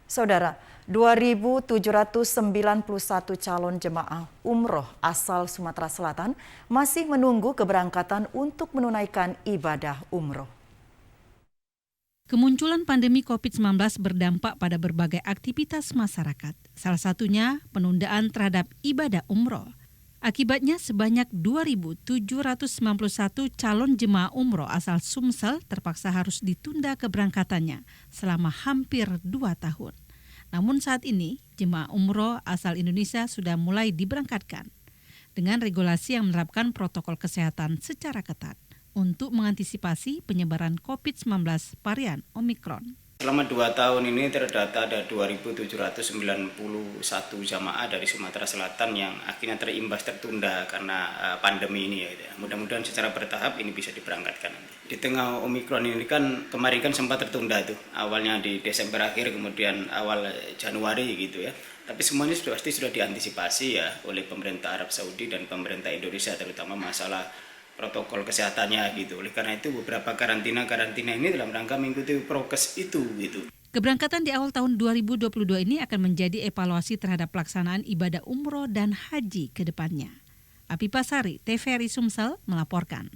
Saudara, 2.791 calon jemaah umroh asal Sumatera Selatan masih menunggu keberangkatan untuk menunaikan ibadah umroh. Kemunculan pandemi COVID-19 berdampak pada berbagai aktivitas masyarakat, salah satunya penundaan terhadap ibadah umroh. Akibatnya sebanyak 2.791 calon jemaah umroh asal Sumsel terpaksa harus ditunda keberangkatannya selama hampir 2 tahun. Namun saat ini, jemaah umroh asal Indonesia sudah mulai diberangkatkan dengan regulasi yang menerapkan protokol kesehatan secara ketat untuk mengantisipasi penyebaran COVID-19 varian Omikron. Selama 2 tahun ini terdata ada 2.791 jamaah dari Sumatera Selatan yang akhirnya terimbas tertunda karena pandemi ini. Mudah-mudahan secara bertahap ini bisa diberangkatkan. Di tengah Omikron ini kan kemarin kan sempat tertunda tuh, awalnya di Desember akhir kemudian awal Januari gitu ya. Tapi semuanya pasti sudah diantisipasi ya oleh pemerintah Arab Saudi dan pemerintah Indonesia, terutama masalah protokol kesehatannya gitu. Oleh karena itu beberapa karantina ini dalam rangka mengikuti prokes itu gitu. Keberangkatan di awal tahun 2022 ini akan menjadi evaluasi terhadap pelaksanaan ibadah umroh dan haji ke depannya. Api Pasari, TVRI Sumsel melaporkan.